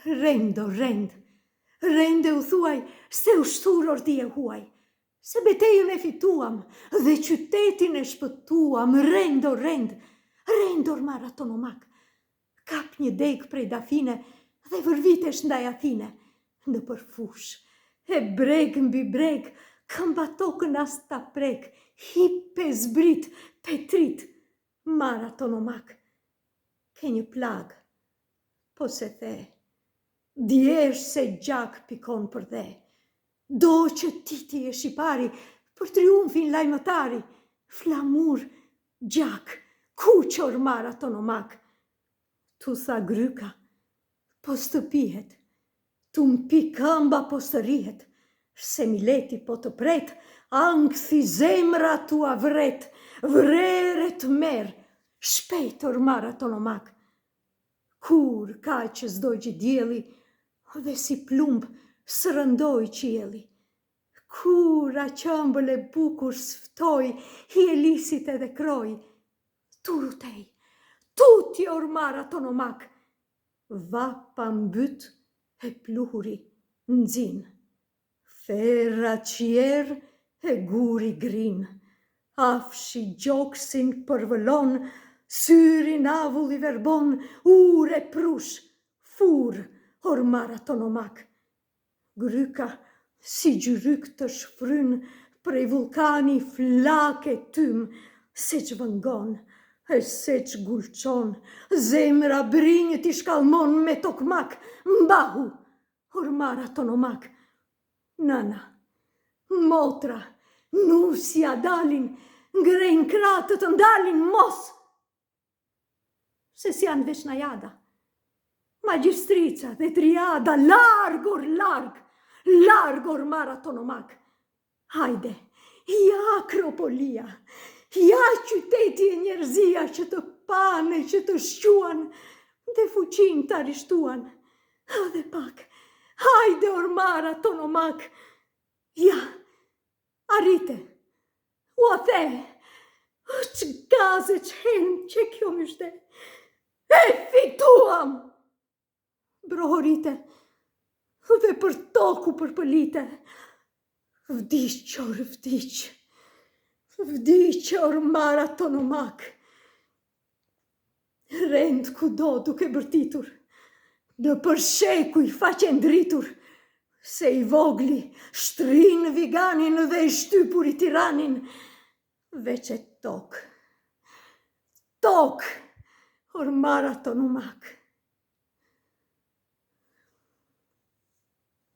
Rendo, rende u thuaj se u shtur ordi e huaj, se betejën e fituam dhe qytetin e shpëtuam. Rendo Ormar Atonomak, kap një deg prej dafine dhe vërvitesh ndaj Athine. Në përfush, e breg mbi breg, këmba tokën as ta prek, hipe zbrit, petrit, Mar Atonomak. Ke një plag, po se the, djesh se gjak pikon për dhe. Do që titi e shqipari për triumfin lajmëtari, flamur, gjak, kuq Ormar Atonomak. Tu tha Gryka, po stëpihet, tu mpi këmba po së rihet, se Mileti po të pret, ankthi zemra tu avret, vreret merë, shpejt Ormar Atonomak. Kur ka që zdojgjë djeli, dhe si plumb së rëndoj qieli. Kur a qëmbël e bukur sftoj, hi e lisit edhe kroj, turutej, tuti Ormar Atonomak. Vapa mbyt e pluhuri nxin, ferra qier e guri grin, afshi gjoksin përvëllon, syrin avull i verbon, ure prush, fur Ormar Atonomak. Gryka si gjyryk të shfryn, prej vulkani flake tym, se që vëngon, e se që gulqon, zemra brinjët i shkalmon me tokmak, mbahu Ormar Atonomak. Nëna, motra, nusja dalin, ngrejn kratët ndalin mos, se si janë veç najada. Magjistrica dhe triada, larg Ormar Atonomak. Hajde, ja Akropolia, ja qyteti e njerëzia që të pane, që të shquan, dhe fuqin të arishtuan. Dhe pak, hajde Ormar Atonomak, ja, arrite, u a the, që gaze që helm që kjo mishte, e fituam! Brohorite, dhe për toku përpëlite, vdiq Ormar Atonomak. Rend kudo duke bërtitur, në përshekuj faqe ndritur, se i vogli shtrin viganin dhe i shtypur i tiranin, veç e tok, Ormar Atonomak.